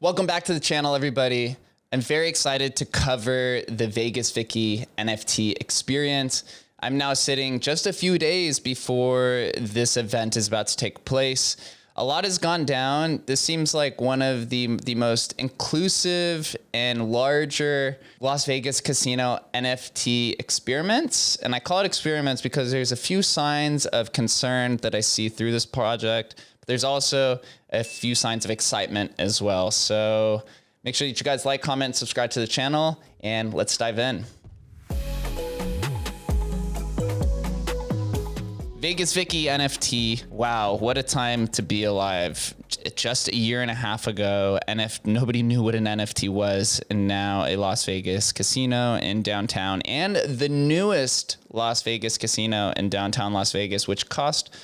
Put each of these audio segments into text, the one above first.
Welcome back to the channel, everybody. I'm very excited to cover the Vegas Vicky NFT experience. I'm now sitting just a few days before this event is about to take place. A lot has gone down. This seems like one of the most inclusive and larger Las Vegas casino NFT experiments. And I call it experiments because there's a few signs of concern that I see through this project. There's also a few signs of excitement as well. So make sure that you guys like, comment, subscribe to the channel, and let's dive in. Vegas Vicky NFT. Wow, what a time to be alive. Just a year and a half ago, nobody knew what an NFT was, and now a Las Vegas casino in downtown, and the newest Las Vegas casino in downtown Las Vegas, which cost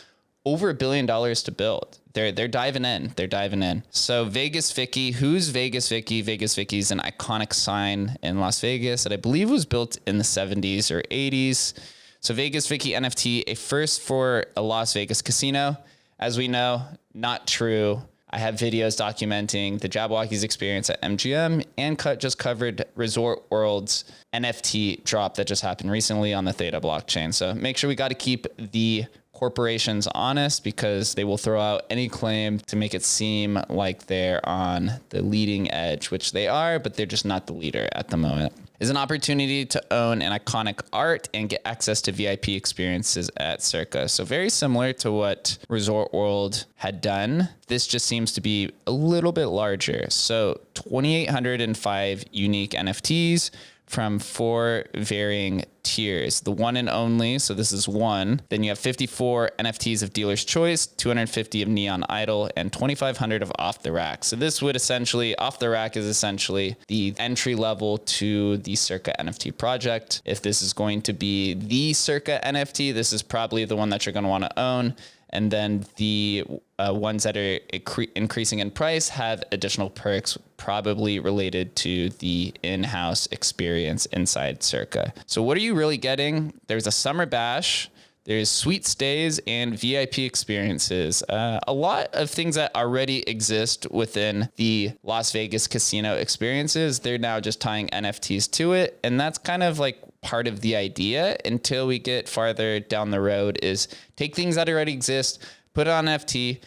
over $1 billion to build. They're diving in. They're diving in. So Vegas Vicky, who's Vegas Vicky? Vegas Vicky is an iconic sign in Las Vegas that I believe was built in the 70s or 80s. So Vegas Vicky NFT, a first for a Las Vegas casino. As we know, not true. I have videos documenting the Jabberwockies experience at MGM and just covered Resort World's NFT drop that just happened recently on the Theta blockchain. So make sure we got to keep the corporations honest, because they will throw out any claim to make it seem like they're on the leading edge, which they are, but they're just not the leader at the moment. Is an opportunity to own an iconic art and get access to VIP experiences at Circa. So very similar to what Resort World had done. This just seems to be a little bit larger. So 2,805 unique NFTs from 4 varying tiers. The one and only, so this is one. Then you have 54 NFTs of Dealer's Choice, 250 of Neon Idol, and 2,500 of Off the Rack. So this would essentially, Off the Rack is essentially the entry level to the Circa NFT project. If this is going to be the Circa NFT, this is probably the one that you're going to want to own. And then the ones that are increasing in price have additional perks, probably related to the in-house experience inside Circa. So what are you really getting? There's a summer bash, there's suite stays, and VIP experiences. A lot of things that already exist within the Las Vegas casino experiences, they're now just tying NFTs to it. And that's kind of like part of the idea until we get farther down the road, is take things that already exist, put it on NFT,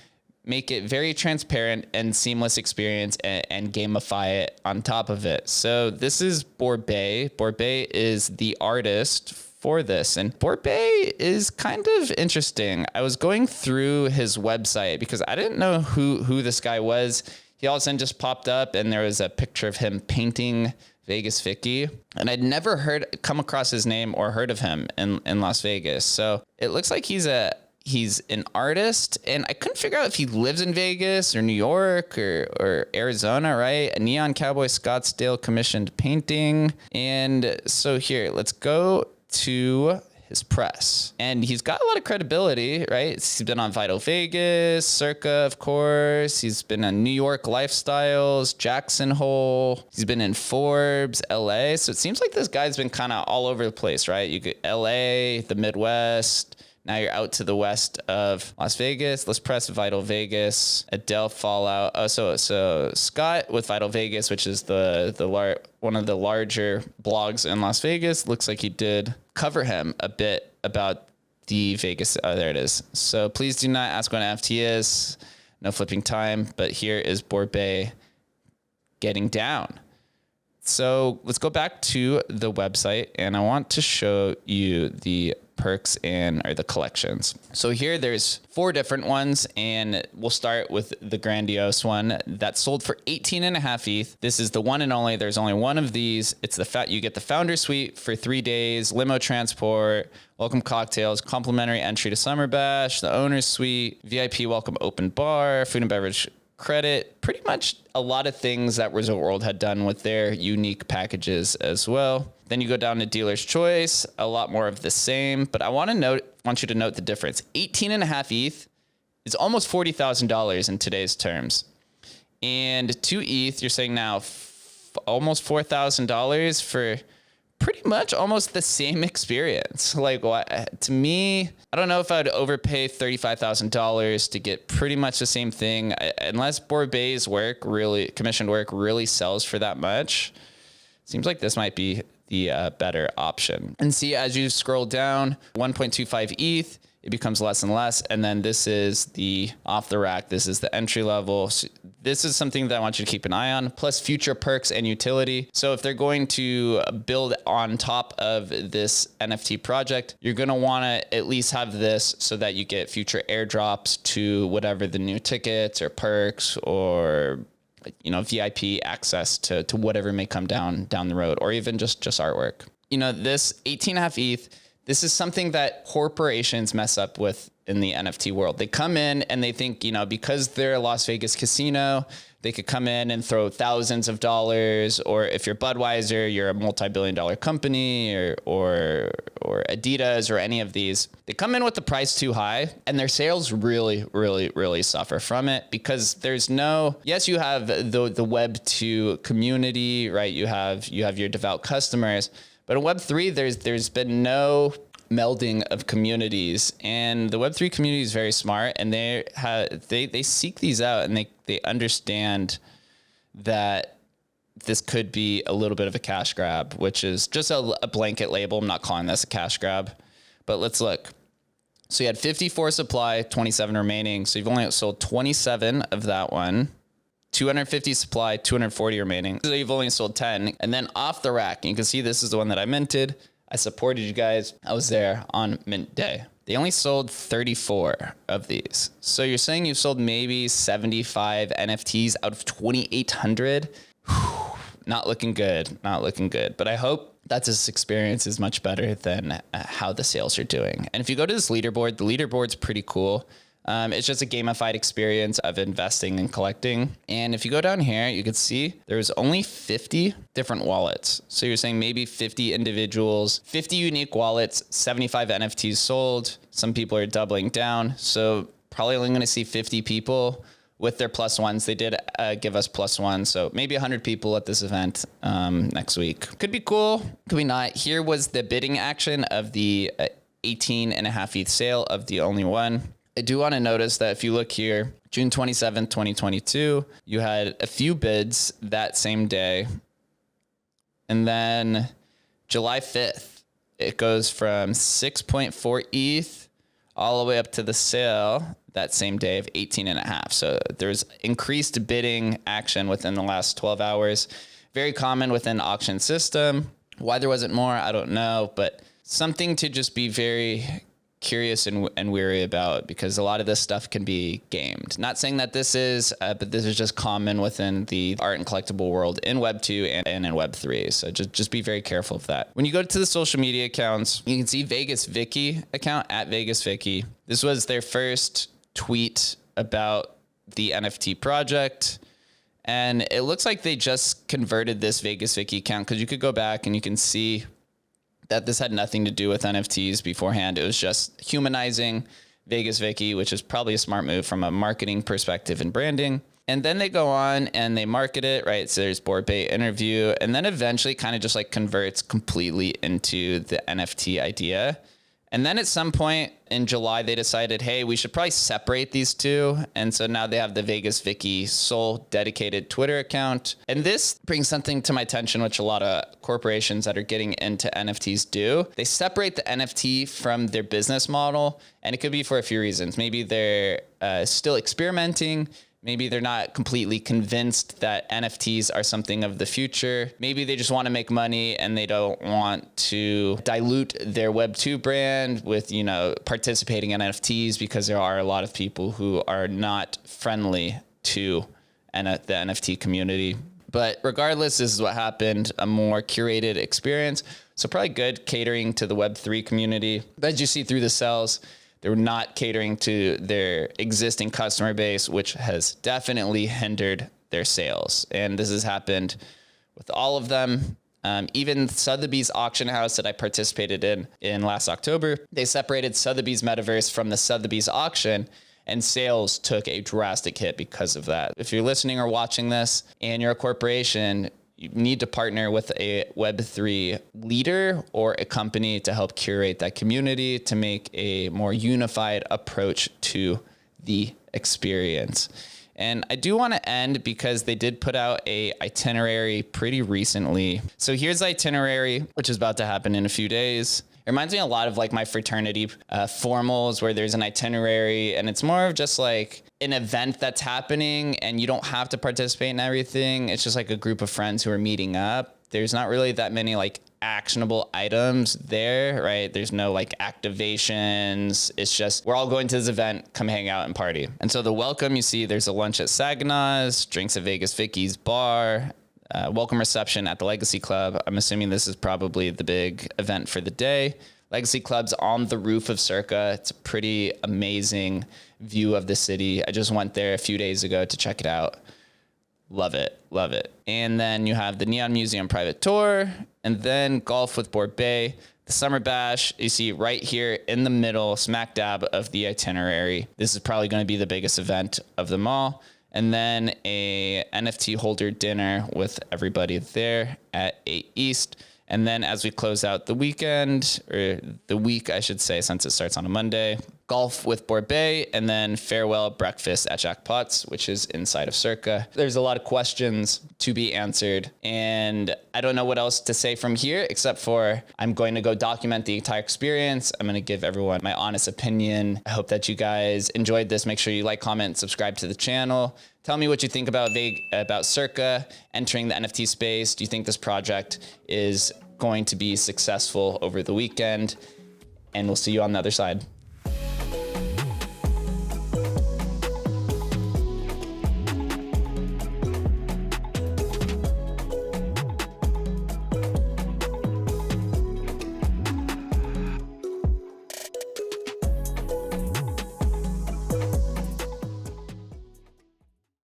make it very transparent and seamless experience, and gamify it on top of it. So this is Borbet. Borbet is the artist for this, and Borbet is kind of interesting. I was going through his website because I didn't know who this guy was. He all of a sudden just popped up, and there was a picture of him painting Vegas Vicky, and I'd never come across his name or heard of him in Las Vegas. So it looks like he's an artist, and I couldn't figure out if he lives in Vegas or New York or Arizona, right? A Neon Cowboy Scottsdale commissioned painting. And so here, let's go to his press, and he's got a lot of credibility, right? He's been on Vital Vegas, Circa, of course. He's been on New York Lifestyles, Jackson Hole. He's been in Forbes, LA. So it seems like this guy's been kind of all over the place, right? You get LA, the Midwest. Now you're out to the west of Las Vegas. Let's press Vital Vegas, Adele Fallout. Oh, so Scott with Vital Vegas, which is one of the larger blogs in Las Vegas. Looks like he did cover him a bit about the Vegas. Oh, there it is. So please do not ask what an NFT is. No flipping time. But here is Borbet getting down. So let's go back to the website, and I want to show you the perks or the collections. So here there's 4 different ones, and we'll start with the grandiose one that sold for 18.5 ETH. This is the one and only. There's only one of these. It's you get the founder suite for 3 days, limo transport, welcome cocktails, complimentary entry to Summer Bash, the owner's suite, VIP welcome open bar, food and beverage credit, pretty much a lot of things that Resort World had done with their unique packages as well. Then you go down to Dealer's Choice, a lot more of the same, but I want you to note the difference. 18.5 ETH is almost $40,000 in today's terms. And 2 ETH, you're saying now almost $4,000 for pretty much almost the same experience. Like, what, to me, I don't know if I'd overpay $35,000 to get pretty much the same thing, unless Borbet's commissioned work really sells for that much. Seems like this might be the better option. And see, as you scroll down, 1.25 ETH, it becomes less and less. And then this is the off the rack. This is the entry level. So this is something that I want you to keep an eye on, plus future perks and utility. So if they're going to build on top of this NFT project, you're going to want to at least have this so that you get future airdrops to whatever the new tickets or perks or VIP access to whatever may come down the road, or even just artwork. This 18.5 ETH, this is something that corporations mess up with in the NFT world. They come in and they think, because they're a Las Vegas casino, they could come in and throw thousands of dollars, or if you're Budweiser, you're a multi-billion-dollar company, or Adidas, or any of these. They come in with the price too high, and their sales really, really, really suffer from it, because there's yes, you have the Web2 community, right? You have your devout customers, but in Web3, there's been no melding of communities, and the Web3 community is very smart, and they seek these out, and they understand that this could be a little bit of a cash grab, which is just a blanket label. I'm not calling this a cash grab, but let's look. So you had 54 supply, 27 remaining. So you've only sold 27 of that one. 250 supply, 240 remaining. So you've only sold 10. And then off the rack, you can see this is the one that I minted. I supported you guys. I was there on mint day. They only sold 34 of these. So you're saying you've sold maybe 75 NFTs out of 2,800? Not looking good. Not looking good. But I hope that this experience is much better than how the sales are doing. And if you go to this leaderboard, the leaderboard's pretty cool. It's just a gamified experience of investing and collecting. And if you go down here, you can see there's only 50 different wallets. So you're saying maybe 50 individuals, 50 unique wallets, 75 NFTs sold. Some people are doubling down. So probably only going to see 50 people with their plus ones. They did give us plus one. So maybe 100 people at this event next week. Could be cool. Could be not. Here was the bidding action of the 18.5 ETH sale of the only one. I do want to notice that if you look here, June 27th, 2022, you had a few bids that same day. And then July 5th, it goes from 6.4 ETH all the way up to the sale that same day of 18.5. So there's increased bidding action within the last 12 hours. Very common within the auction system. Why there wasn't more, I don't know, but something to just be very curious and weary about, because a lot of this stuff can be gamed. Not saying that this is, but this is just common within the art and collectible world in Web 2 and in Web 3. So just be very careful of that. When you go to the social media accounts, you can see Vegas Vicky account at Vegas Vicky. This was their first tweet about the NFT project. And it looks like they just converted this Vegas Vicky account, because you could go back and you can see that this had nothing to do with NFTs beforehand. It was just humanizing Vegas Vicky, which is probably a smart move from a marketing perspective and branding. And then they go on and they market it, right? So there's Borbet interview, and then eventually kind of just like converts completely into the NFT idea. And then at some point in July, they decided, hey, we should probably separate these two. And so now they have the Vegas Vicky sole dedicated Twitter account. And this brings something to my attention, which a lot of corporations that are getting into NFTs do. They separate the NFT from their business model. And it could be for a few reasons. Maybe they're still experimenting. Maybe they're not completely convinced that NFTs are something of the future. Maybe they just want to make money and they don't want to dilute their Web2 brand with, participating in NFTs, because there are a lot of people who are not friendly to the NFT community. But regardless, this is what happened, a more curated experience. So probably good catering to the Web3 community. But as you see through the sales, they're not catering to their existing customer base, which has definitely hindered their sales. And this has happened with all of them. Even Sotheby's auction house that I participated in last October, they separated Sotheby's Metaverse from the Sotheby's auction, and sales took a drastic hit because of that. If you're listening or watching this and you're a corporation, you need to partner with a Web3 leader or a company to help curate that community to make a more unified approach to the experience. And I do want to end because they did put out a itinerary pretty recently. So here's the itinerary, which is about to happen in a few days. It reminds me a lot of like my fraternity formals where there's an itinerary and it's more of just like an event that's happening and you don't have to participate in everything. It's just like a group of friends who are meeting up. There's not really that many like actionable items there, right? There's no like activations. It's just we're all going to this event, come hang out and party. And so the welcome, you see there's a lunch at Saginaw's, drinks at Vegas Vicky's bar, welcome reception at the Legacy Club. I'm assuming this is probably the big event for the day. Legacy Club's on the roof of Circa. It's a pretty amazing view of the city. I just went there a few days ago to check it out. Love it. Love it. And then you have the Neon Museum private tour and then golf with Borbet, the Summer Bash. You see right here in the middle, smack dab of the itinerary. This is probably going to be the biggest event of them all. And then a NFT holder dinner with everybody there at 8 East. And then as we close out the weekend, or the week, I should say, since it starts on a Monday, golf with Borbet, and then farewell breakfast at Jackpot's, which is inside of Circa. There's a lot of questions to be answered, and I don't know what else to say from here, except for I'm going to go document the entire experience. I'm going to give everyone my honest opinion. I hope that you guys enjoyed this. Make sure you like, comment, subscribe to the channel. Tell me what you think about Circa entering the NFT space. Do you think this project is going to be successful over the weekend? And we'll see you on the other side.